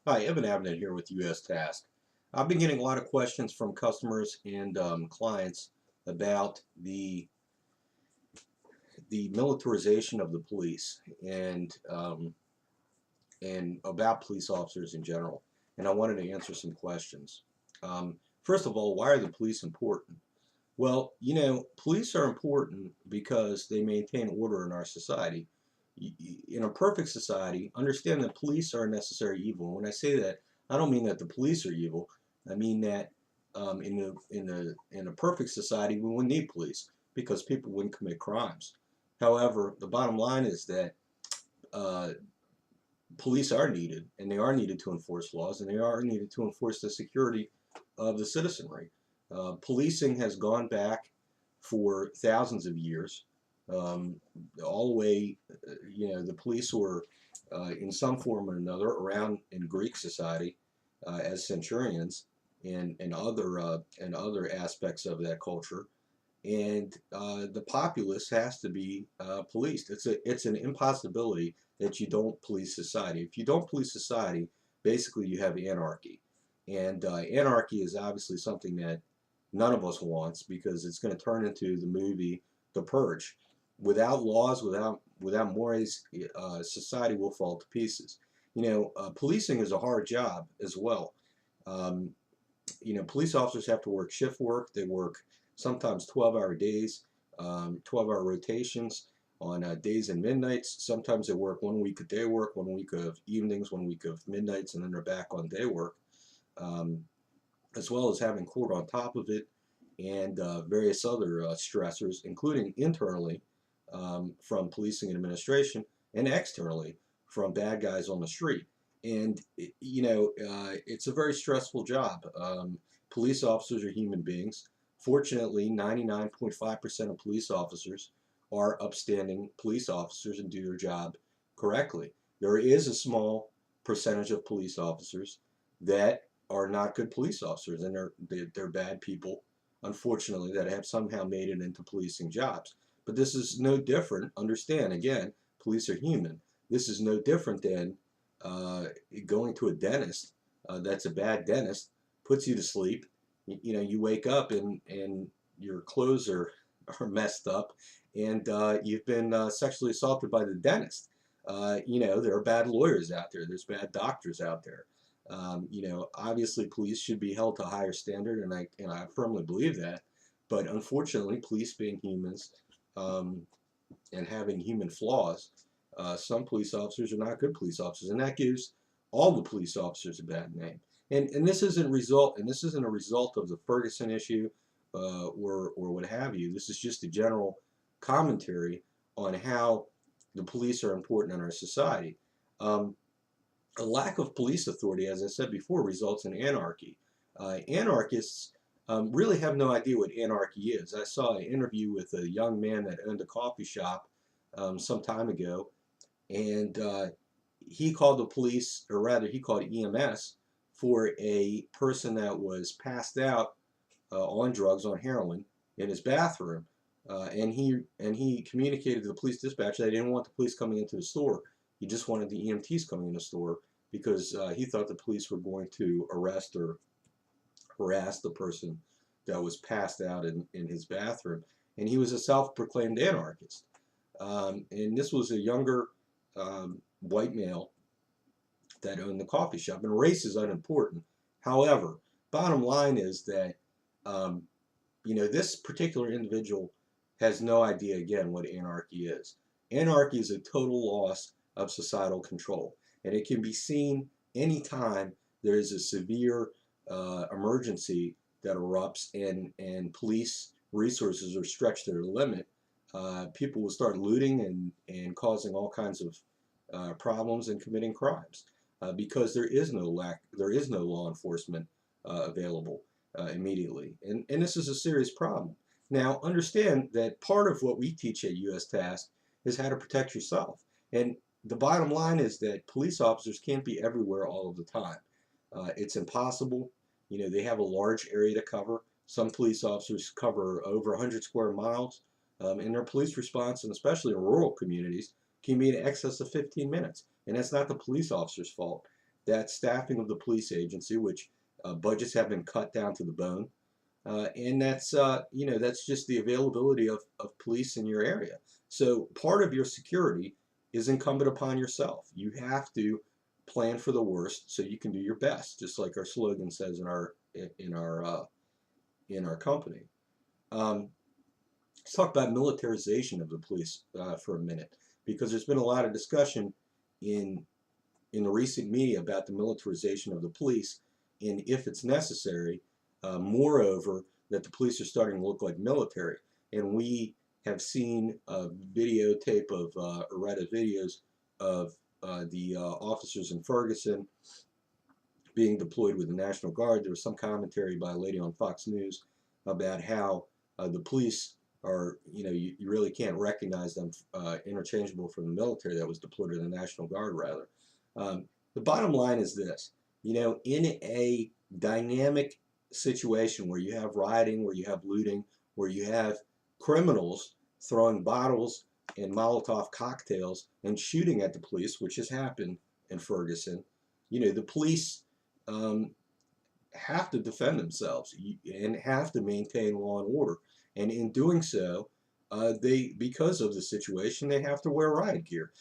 Hi, Evan Abnett here with US Task. I've been getting a lot of questions from customers and clients about the militarization of the police and about police officers in general. And I wanted to answer some questions. First of all, why are the police important? Well, police are important because they maintain order in our society. In a perfect society, understand that police are a necessary evil. When I say that, I don't mean that the police are evil. I mean that in a perfect society, we wouldn't need police because people wouldn't commit crimes. However, the bottom line is that uh, police are needed, and they are needed to enforce laws, and they are needed to enforce the security of the citizenry. Policing has gone back for thousands of years, um, all the way. The police were in some form or another around in Greek society as centurions and other aspects of that culture. And the populace has to be policed. It's an impossibility that you don't police society. If you don't police society, basically you have anarchy, and anarchy is obviously something that none of us wants because it's going to turn into the movie The Purge. Without laws, without mores, society will fall to pieces. Policing is a hard job as well. Um, Police officers have to work shift work. They work sometimes 12-hour days, 12-hour rotations on days and midnights. Sometimes they work 1 week of day work, 1 week of evenings, 1 week of midnights, and then they're back on day work, um, as well as having court on top of it and various other stressors, including internally from policing and administration and externally from bad guys on the street. And it's a very stressful job. Police officers are human beings. Fortunately, 99.5% of police officers are upstanding police officers and do their job correctly. There is a small percentage of police officers that are not good police officers, and they're bad people, unfortunately, that have somehow made it into policing jobs. But this is no different. Understand, again, police are human. This is no different than uh, going to a dentist that's a bad dentist, puts you to sleep. You wake up and your clothes are messed up, and you've been sexually assaulted by the dentist. There are bad lawyers out there. There's bad doctors out there. Obviously, police should be held to a higher standard, and I firmly believe that. But unfortunately, police being humans um, and having human flaws, some police officers are not good police officers, and that gives all the police officers a bad name. And this isn't a result of the Ferguson issue or what have you. This is just a general commentary on how the police are important in our society. Um, a lack of police authority, as I said before, results in anarchy. Anarchists really have no idea what anarchy is. I saw an interview with a young man that owned a coffee shop some time ago, and he called the police, or rather, he called EMS for a person that was passed out on drugs, on heroin, in his bathroom. And he communicated to the police dispatcher that he didn't want the police coming into the store. He just wanted the EMTs coming in the store because he thought the police were going to arrest or harass the person that was passed out in his bathroom. And he was a self-proclaimed anarchist. And this was a younger white male that owned the coffee shop. And race is unimportant. However, bottom line is that um, this particular individual has no idea, again, what anarchy is. Anarchy is a total loss of societal control, and it can be seen anytime there is a severe emergency that erupts and police resources are stretched to their limit. People will start looting and causing all kinds of problems and committing crimes because there is no law enforcement available immediately. And this is a serious problem. Now, understand that part of what we teach at US Task is how to protect yourself. And the bottom line is that police officers can't be everywhere all of the time. It's impossible. They have a large area to cover. Some police officers cover over 100 square miles, and their police response, and especially in rural communities, can be in excess of 15 minutes. And that's not the police officer's fault. that staffing of the police agency, which budgets have been cut down to the bone, and that's that's just the availability of police in your area. So part of your security is incumbent upon yourself. You have to plan for the worst so you can do your best, just like our slogan says in our company. Um, let's talk about militarization of the police for a minute, because there's been a lot of discussion in the recent media about the militarization of the police, and if it's necessary, moreover, that the police are starting to look like military. And we have seen a videotape of, or rather videos of the officers in Ferguson being deployed with the National Guard. There was some commentary by a lady on Fox News about how the police are, you really can't recognize them interchangeable from the military that was deployed to the National Guard, rather. The bottom line is this, in a dynamic situation where you have rioting, where you have looting, where you have criminals throwing bottles and Molotov cocktails and shooting at the police, which has happened in Ferguson, the police um, have to defend themselves and have to maintain law and order. And in doing so, because of the situation, they have to wear riot gear.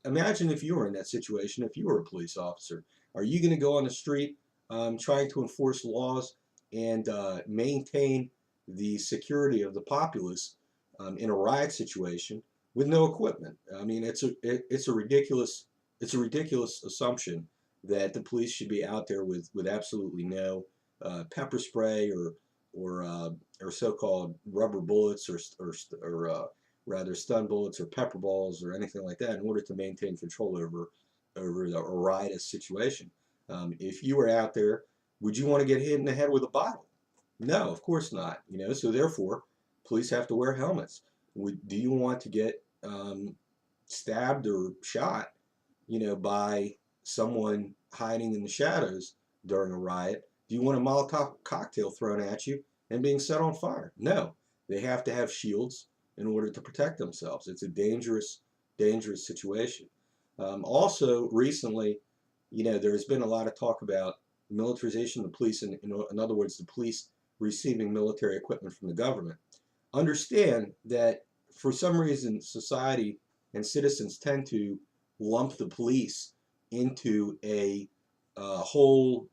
Imagine if you were in that situation, if you were a police officer. Are you going to go on the street trying to enforce laws and maintain the security of the populace in a riot situation with no equipment? I mean, it's a ridiculous assumption that the police should be out there with absolutely no pepper spray or so-called rubber bullets or rather stun bullets or pepper balls or anything like that in order to maintain control over a riotous situation. If you were out there, would you want to get hit in the head with a bottle? No, of course not. So therefore, police have to wear helmets. Do you want to get stabbed or shot, by someone hiding in the shadows during a riot? Do you want a Molotov cocktail thrown at you and being set on fire? No. They have to have shields in order to protect themselves. It's a dangerous, dangerous situation. Also, recently, there's been a lot of talk about militarization of the police, and in other words, the police receiving military equipment from the government. Understand that for some reason, society and citizens tend to lump the police into a whole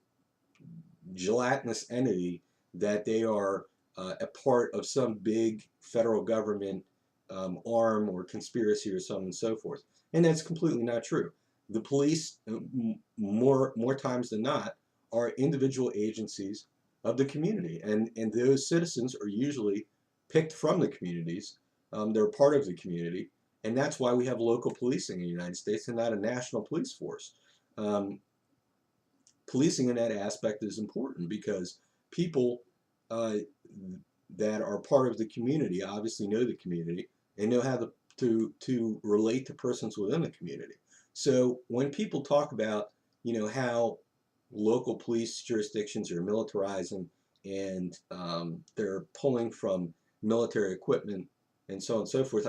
gelatinous entity, that they are a part of some big federal government arm or conspiracy or so on and so forth. And that's completely not true. The police, more times than not, are individual agencies of the community, and those citizens are usually picked from the communities. They're part of the community, and that's why we have local policing in the United States and not a national police force. Um, Policing in that aspect is important because people uh, that are part of the community obviously know the community and know how to relate to persons within the community. So when people talk about how local police jurisdictions are militarizing and they're pulling from military equipment and so on and so forth,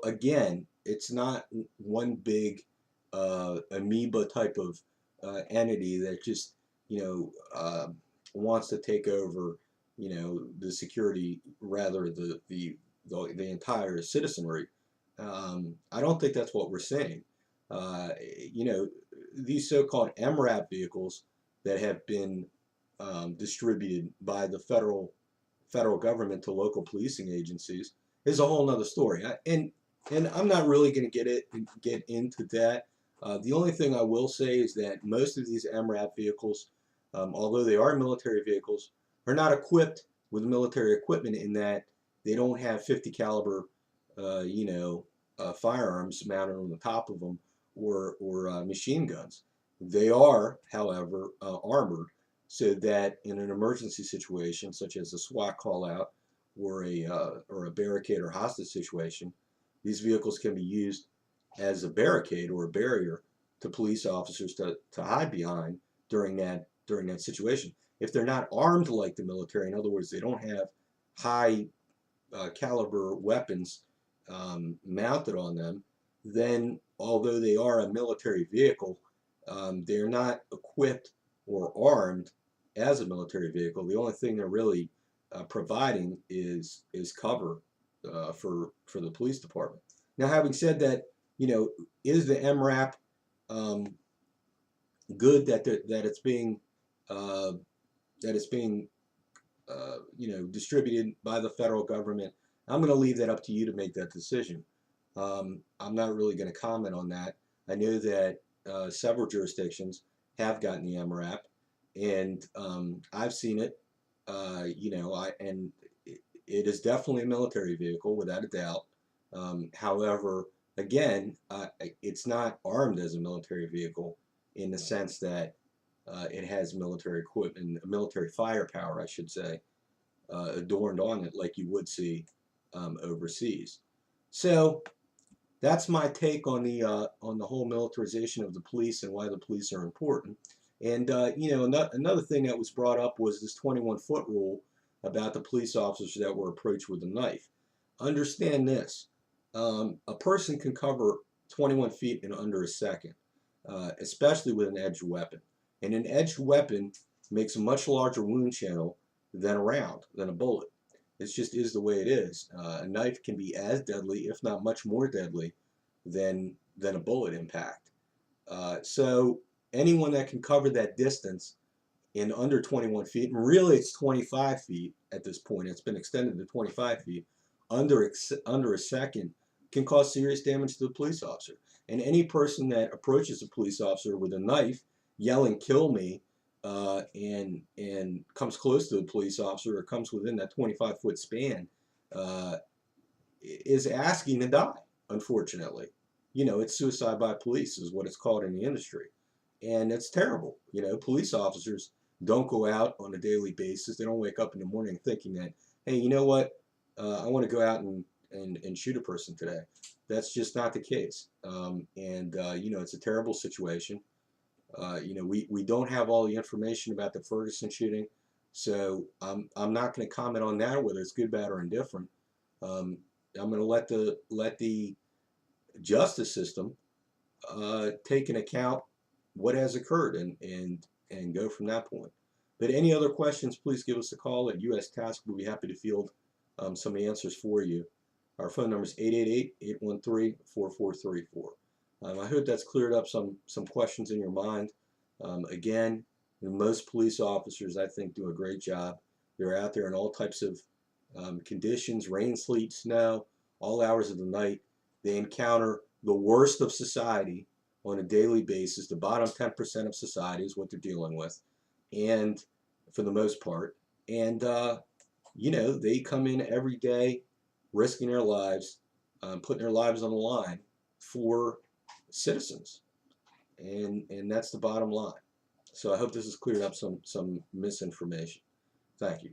again, it's not one big amoeba type of entity that just wants to take over the security, rather the entire citizenry. I don't think that's what we're saying. Uh, these so-called MRAP vehicles that have been distributed by the federal government to local policing agencies is a whole nother story. And I'm not really going to get into that. The only thing I will say is that most of these MRAP vehicles, although they are military vehicles, are not equipped with military equipment, in that they don't have 50 caliber, firearms mounted on the top of them, or machine guns. They are, however, armored, so that in an emergency situation, such as a SWAT call out or a barricade or hostage situation, these vehicles can be used as a barricade or a barrier to police officers to hide behind during that situation. If they're not armed like the military, in other words, they don't have high caliber weapons mounted on them, then although they are a military vehicle, they're not equipped or armed as a military vehicle. The only thing they're really providing is cover for the police department. Now, having said that, is the MRAP good that it's being uh, distributed by the federal government? I'm going to leave that up to you to make that decision. I'm not really going to comment on that. I know that several jurisdictions have gotten the MRAP, and I've seen it. And it is definitely a military vehicle without a doubt. However, again, it's not armed as a military vehicle in the sense that it has military equipment, military firepower, I should say, adorned on it like you would see overseas. So that's my take on the whole militarization of the police and why the police are important. And another thing that was brought up was this 21-foot rule about the police officers that were approached with a knife. Understand this: a person can cover 21 feet in under a second, especially with an edged weapon. And an edged weapon makes a much larger wound channel than a round, than a bullet. It just is the way it is. A knife can be as deadly, if not much more deadly, than a bullet impact. So anyone that can cover that distance in under 21 feet, and really it's 25 feet at this point, it's been extended to 25 feet, under a second, can cause serious damage to the police officer. And any person that approaches a police officer with a knife, yelling "kill me," and comes close to the police officer or comes within that 25-foot span, uh, is asking to die, unfortunately. It's suicide by police is what it's called in the industry. And it's terrible. Police officers don't go out on a daily basis. They don't wake up in the morning thinking that, hey, you know what? I want to go out and shoot a person today. That's just not the case. It's a terrible situation. We don't have all the information about the Ferguson shooting, so I'm not going to comment on that, whether it's good, bad, or indifferent. Um, I'm going to let the justice system take into account what has occurred and go from that point. But any other questions, please give us a call at US Task. We'll be happy to field some answers for you. Our phone number is 888-813-4434. I hope that's cleared up some questions in your mind. Again, most police officers, I think, do a great job. They're out there in all types of conditions, rain, sleet, snow, all hours of the night. They encounter the worst of society on a daily basis. The bottom 10% of society is what they're dealing with, and for the most part. And, they come in every day risking their lives, putting their lives on the line for citizens. And that's the bottom line. So I hope this has cleared up some misinformation. Thank you.